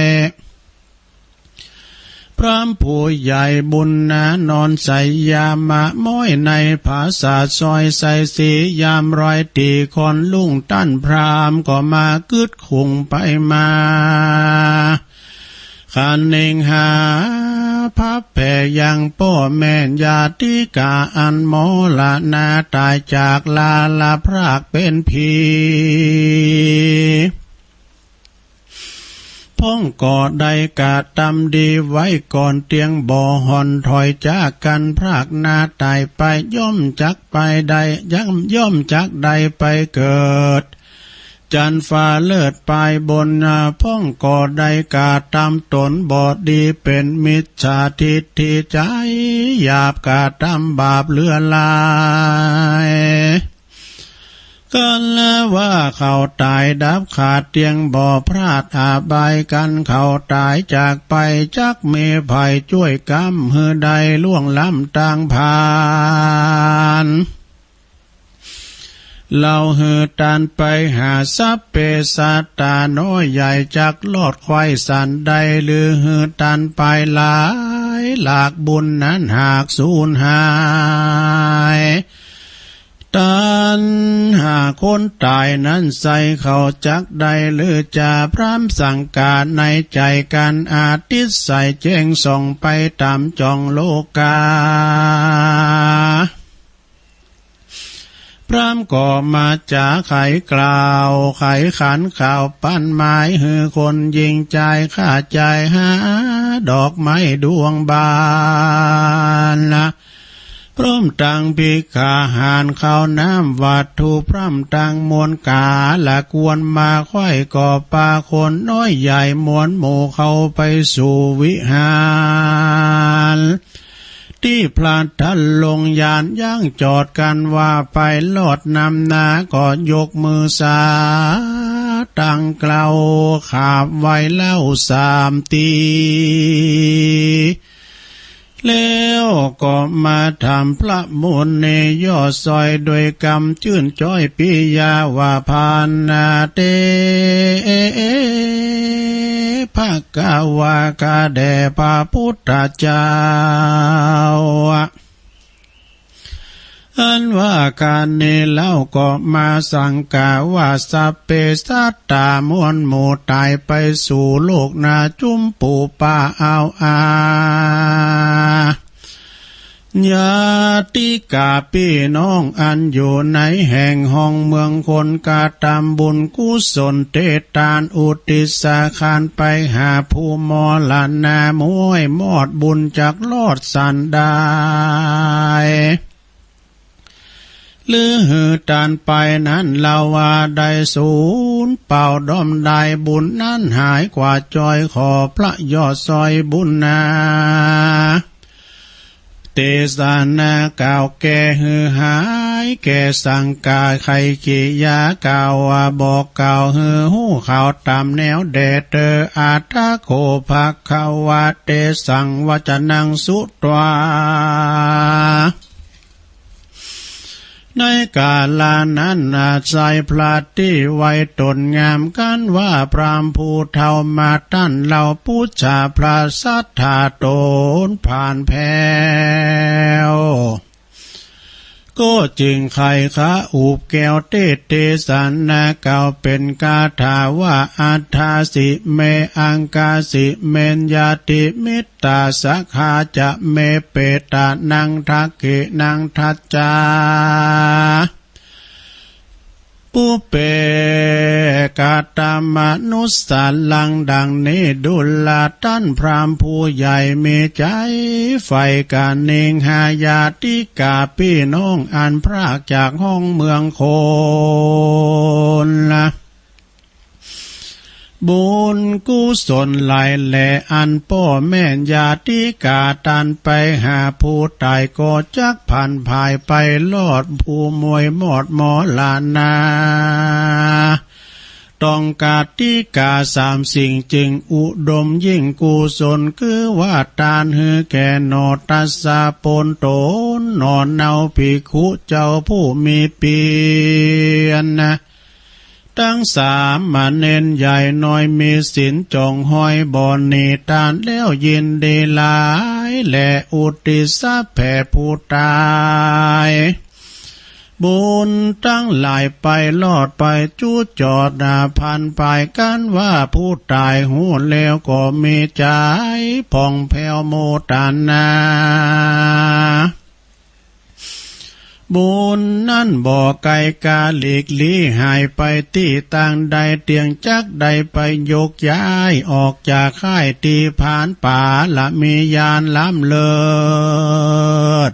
S1: ยพระผู้ใหญ่บุญนานอนใส่ยามะม้อยในภาษาซอยใส่สียามรอยตีคนลุ่งตั้นพรามก็มากึดคุงไปมาขันเองหาพับแผ่ยังพ่อแม่ญาติกาอันโมละนาตายจากลาพรากเป็นผีพ้องก่อใดกาตำดีไว้ก่อนเตียงบ่อหอนถอยจากกันพรากนาตายไปย่อมจักไปใดย่อมจักใดไปเกิดจันฟ้าเลิศปลายบนพ้องก่อใดกาตำตนบอดดีเป็นมิจฉาทิฏฐิใจหยาบกาตำบาปเลือลายกันแล้วว่าเขาตายดับขาดเตียงบ่อพลาดอาบายกันเขาตายจากไปจักเมภัยช่วยกำหือใดล่วงล้ำต่างผ่านเราหือตันไปหาซับเปสัตตาน้อยใหญ่จากลอดควายสันใดหรือหือตันไปหลายหลากบุญนั้นหากสูญหายตันหาคนตายนั้นใส่เขาจักใดหรือจะพร่ำสั่งการในใจกันอาทิตใส่แจ้งส่องไปตามจองโลกาพร่ำก่อมาจากไขกล่าวไขขันข่าวปั้นไม้หือคนยิงใจฆ่าใจหาดอกไม้ดวงบานละพร้อมตังภิกขาหารข้าวน้ำวัตถุพร่ำตังมวลกาละกวนมาค่อยก่อปาคนน้อยใหญ่มวลหมู่เข้าไปสู่วิหารที่พลานท่านลงยานย่างจอดกันว่าไปลอดนำนาก็ยกมือสาตั้งเกลาขาบไว้เล่า3 ตีแล้วก็มาทำพระมุนเนยอดซอยโดยกรรมชื่นจ้อยปิยาวาพานาเตภะกวากาแด่พระพุทธเจ้าอันว่าการนี้เล่าก็มาสั่งกาว่าสัพเพสัตตามวลหมู่ตายไปสู่โลกนาจุมปูป่าเอาญาติกาพี่น้องอันอยู่ในแห่งห้องเมืองคนกาตามบุญกุศลเตตานอุติสาคารไปหาผู้มอลนามวยมอดบุญจากลอดสันได้หรือหือตานไปนั้นเราว่าได้ศูนย์เป่าดอมได้บุญนั้นหายกว่าจอยขอพระยอดซอยบุญนาเตสานาก่าวแก่หือหายแก่สังกาไขขียาก่าวบอกก่าวหือหูข่าวตามแนวเดเตออาทาโคภาคาวาเตสังวจนังสุตวาใน กาลานั้นอาศัยพลาดที่ไว้ตนงามกันว่าพรามผู้เท่ามาตั้นเราผู้ชาพระสัทธาโตนผ่านแพ้วก็จึงใครคะอูบแก้วเตเตสันนาเก่าเป็นกาถาว่าอัฏฐาสิเมอังกาสิเมญญาติมิตตาสักขาจะเมเปตานังทักขินังทัจจาปุเปกาตามนุสสาลังดังนี้ดุลาท่านพรามผู้ใหญ่มีใจไฟกาเนงหายาติกาพี่น้องอันพรากจากห้องเมืองโคนละบุญกุศลไหลแหล่อันพ่อแม่ญาติกาตันไปหาผู้ตายก็จักผ่านภายไปลอดผู้มวยหมอดหมอลานาต้องกาติกาสามสิ่งจึงอุดมยิ่งกุศลคือว่าตานหือแก่นอตัสสะปนโตนนอนเนาภิกขุเจ้าผู้มีเปียนนะทั้งสามมาเน้นใหญ่น้อยมีศีลจองห้อยบอนนีตานแล้วยินดีหลายและอุติสะแผ่ผู้ตายบุญตั้งหลายไปลอดไปจู้จอดนาพันไปกันว่าผู้ตายหูแล้วก็มีใจผ่องแผ้วโมตานาบุญนั่นบ่ไกลกาหลีกลี่หายไปที่ต่างใดเตียงจักใดไปยกย้ายออกจากค่ายตีผ่านป่าละมียานล้ำเลิศ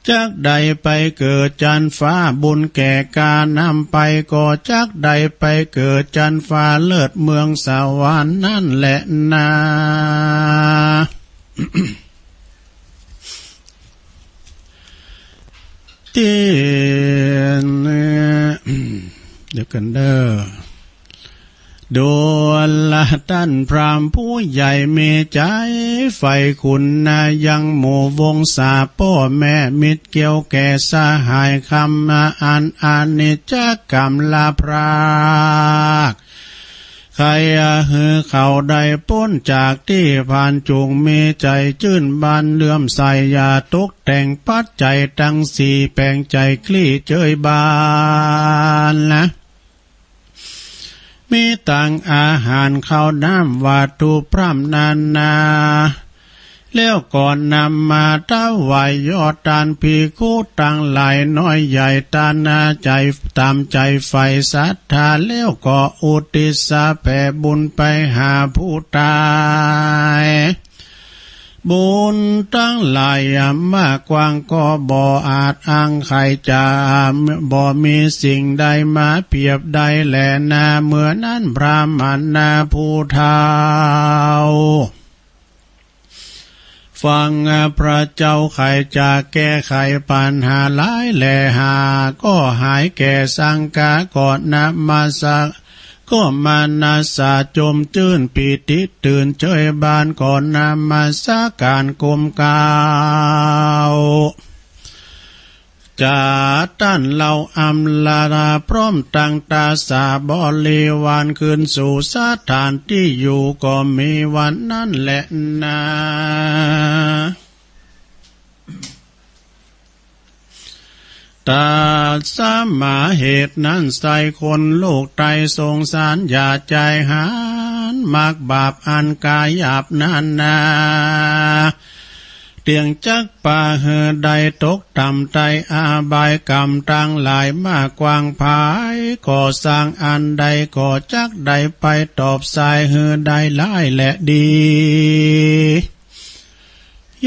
S1: จักใดไปเกิดจันฟ้าบุญแก่กานำไปก็จักใดไปเกิดจันฟ้าเลิศเมืองสวรรค์นั่นแหละนาเดี๋ยวกันเด้อโดนละท่านพรามผู้ใหญ่มีใจไฟคุณนายังหมู่วงศาพ่อแม่มิตรเกี่ยวแก่สหายคำอันอานิจกรรมลาพรากใครหือเขาได้พ้นจากที่ผ่านจุงมีใจชื่นบานเลื่อมใสยาตกแต่งปัจจัยทั้งสี่แปลงใจคลี่เจยบานนะมีต่างอาหารข้าวน้ำวัตถุพร่ำนานาแล้วก่อนนำมาถวายยอดทานภิกขุตั้งหลายน้อยใหญ่ตานาใจตามใจไฟศรัทธาแล้วก็อุทิศแผ่บุญไปหาผู้ตายบุญตั้งหลายมากกว้างก็บ่อาจอ้างใครจะบ่มีสิ่งใดมาเปรียบใดแลนาเมื่อนั้นพระมันนาผู้เฒ่าฟังพระเจ้าใครจะแก้ไขปัญหาหลายแลหาก็หายแก่สังกาก่อนนมาสักก็มานาสาจมจื่นปีติตื่นเฉยบานก่อนนมาสาการกลมกาวจะต้านเราอำลาลาพร้อมตั้งตาสาบริวารขึ้นสู่สถานที่อยู่ก็มีวันนั้นแหละนาตาสามาเหตุนั้นใส่คนโลกไตสงสารอย่าใจหานมักบาปอันกายหยาบนั้นนาเตียงจักป่าเหือใดตกต่ำไตอาบายกรรมตั้งหลายมากกว้างภายก่อสร้างอันใดก่อจักใดไปตอบสายเหือใดหลายและดี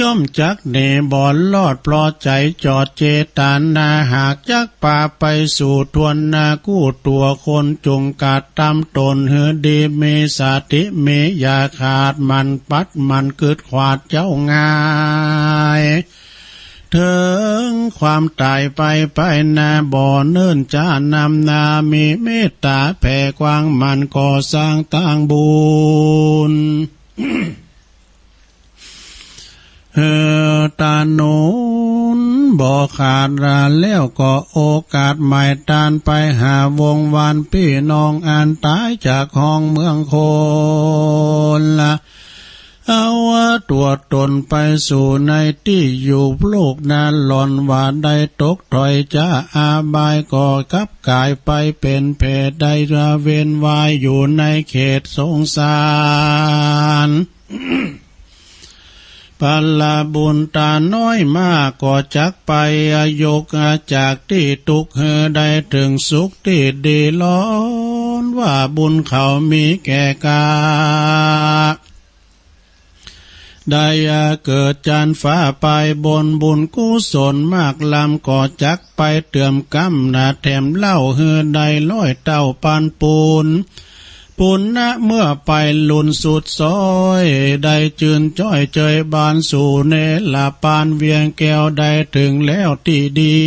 S1: ย่อมจักเนบอนลอดปลอดใจจอดเจตานาหากจักป่าไปสู่ทวนนากู้ตัวคนจงกาดตามตนเหือดีเมสติเมยาขาดมันปัดมันเกิดขวาดเจ้าง่ายถึงความตายไปนาบ่อเนิ่นจ้านำนามีเมตตาแผ่กว้างมันก่อสร้างตั้งบุญ ตาโนนบ่ขาดราแล้วก็โอกาสใหม่ตานไปหาวงวานพี่น้องอ่านตายจากห้องเมืองโคนละเอาว่าตัวตนไปสู่ในที่อยู่โลกนั้นหล่อนว่าได้ตกถอยจะอาบายก่อกับกายไปเป็นเพศใดระเวนวายอยู่ในเขตสงสารปัลลาบุญตาน้อยมากก็จักไปอายกจากที่ทุกข์ได้ถึงสุขที่ดีล้อนว่าบุญเขามีแก่กาได้เกิดจานฟ้าไปบนบุญกุศลมากลำก็จักไปเติมกำนาแถมเล่าได้ร้อยเต้าปานปูนปุณณะเมื่อไปลุนสุดซอยได้จืนจ้อยเจยบานสู่เนลาปานเวียงแก้วได้ถึงแล้วที่ดี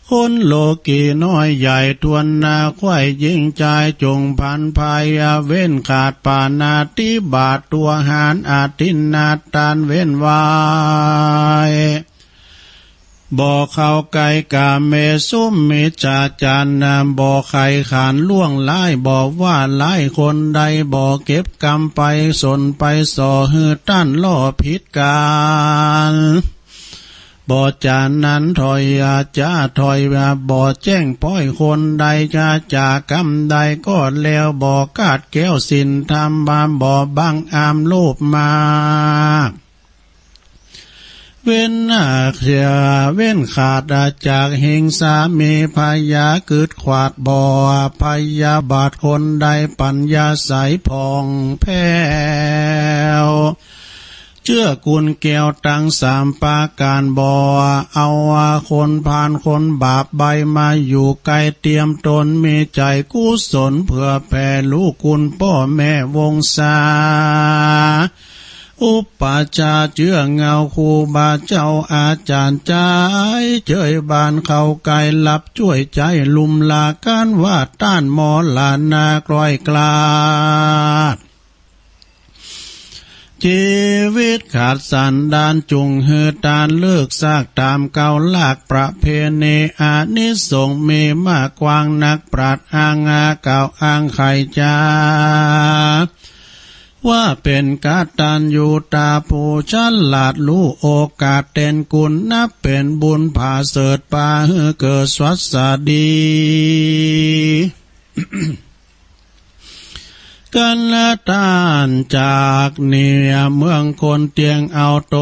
S1: คนโลกีน้อยใหญ่ทวนนาควายยิ่งใจจงพันภายเว้นขาดปานาติบาทตัวหารอาทินนาตานเว้นวายบ่อเข้าไก่กาเมซุ่มมิจาจานนามบ่อไข่ขานล่วงไล่บ่ว่าไล่คนใดบ่เก็บกรรมไปสนไปส่อหือต้านล่อผิดการบ่จานนั้นถอยอาจาถอยบ่แจ้งป้อยคนใดจะจากรรมใดก็แล้วบ่กาดแก้วสินทำบามบ่บังอามรูปมาเว้นเสียเว้นขาดจากเฮงสามีพยาเกิดขวาดบ่อพยาบาทคนใดปัญญาใสผ่องแผ้วเชื่อกุลแก้วตั้งสามปาการบ่อเอาคนผ่านคนบาปใบมาอยู่ไกลเตรียมตนมีใจกุศลเพื่อแผ่ลูกคุณพ่อแม่วงศาอุปจาเจื้อเงาครูบาเจ้าอาจารย์ใจเจยบานเข้าไกลหลับช่วยใจลุมลาการว่าต้านหมอลานากลอยกลาดชีวิตขาดสันดานจุงหือตานเลิกซากตามเก่าลากประเพณีอานิสงส์มีมากกว้างนักปราดอ้างเก่าอ้างไขจาว่าเป็นกตัญญูตาผู้ฉลาดรู้โอกาสเต้นกุลนับเป็นบุญผาเสดปาเกิดสวัสดี กันละตานจากเนียเมืองคนเตียงเอาโต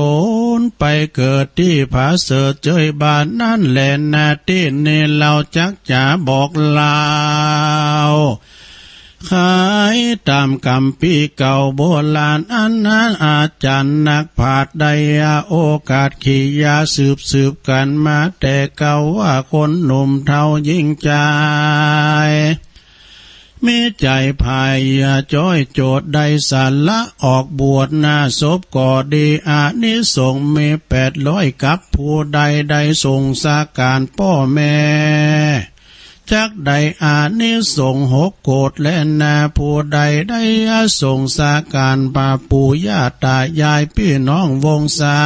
S1: นไปเกิดที่ผาเสดเจยบานนั่นแหละนาที่นี่เราจักจะบอกลาวขายตามกรรมปีเก่าโบราณอันนั้นอาจารย์นักผาดได้โอกาสขี่ยาสืบกันมาแต่เก่าว่าคนหนุ่มเท่ายิ่งใจมีใจภายจ้อยโจทย์ได้สารละออกบวชหน้าศพก่อดีอานิสงส์มี800กับผู้ใดได้ส่งสาการพ่อแม่จักใดอานิสงส์6 โกฏและนาผู้ใดได้ส่งสาการป่าปู่ย่าตายายพี่น้องวงศา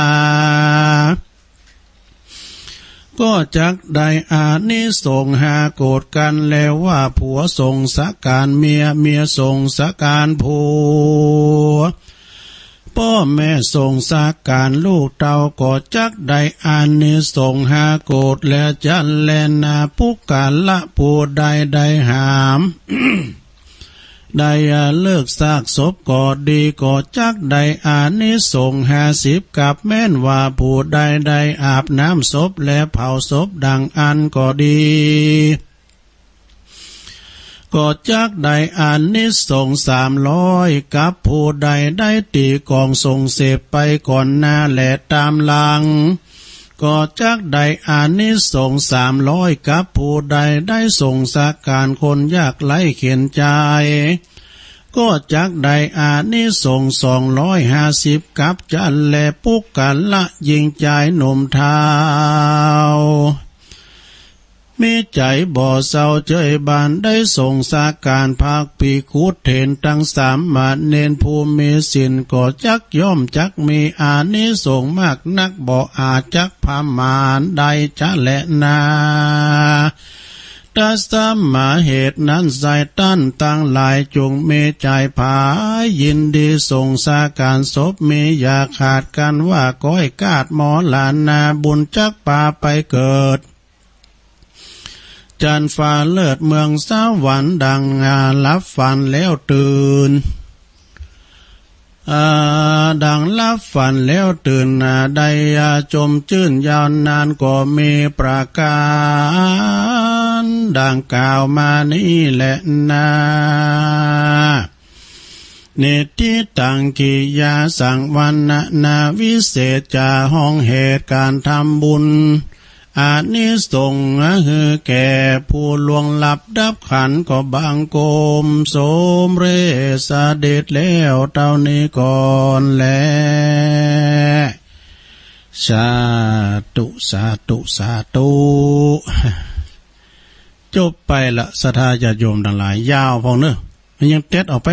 S1: ก็จักได้อานิสงส์5 โกฏกันแล้วว่าผัวส่งสาการเมียส่งสาการผัวพ่อแม่ส่งสาการลูกเต่าก็จักได้อานิสงส์5 โกฏและจันแลนาปุกกาละผู้ใดได้หาม ได้เลิกซากศพก็ดีก็จักได้อานิสงส์50กับแม้นว่าผู้ใดได้อาบน้ำศพและเผาศพดังอันก็ดีก็จักได้อานิสงส์300กับผู้ใดได้ตีกองส่งเสพไปก่อนหน้าและตามหลังก็จักได้อานิสงส์300กับผู้ใดได้ส่งสาการคนยากไร้เข็นใจก็จักได้อานิสงส์250กับจันและปุกกันละยิงใจหนุ่มเทา มีใจบ่เศร้าเจยบานได้ส่งสาการภาคปีคูดเถนตั้งสามมาเนนภูมิสินก็จักย่อมจักมีอานิสงส์มากนักบ่อาจจักพามานใดจะและนาตัสสมาเหตุนั้นใส่ตั้นตั้งหลายจงเมใจผายยินดีส่งสาการศพมีอย่าขาดกันว่าก้อยกาดหมอหลานนาบุญจักป่าไปเกิดจันฟ้าเลิศเมืองสวรรค์ดังงาลับฝันแล้วตื่นดังลับฝันแล้วตื่นใดจมจื่นยาวนานก็มีประการดังกล่าวมานี้แหละนาเนติตังกิยาสังวันนาวิเศษจาห้องเหตุการทำบุญอานิสงส์คือแก่ผู้ล่วงลับดับขันก็บังโกมสมเรสเด็จแล้วเท่านี้ก่อนแลสาธุสาธุสาธุจบไปละศรัทธาญาติโยมทั้งหลายยาวพอเนอะมันยังเต็ดออกไป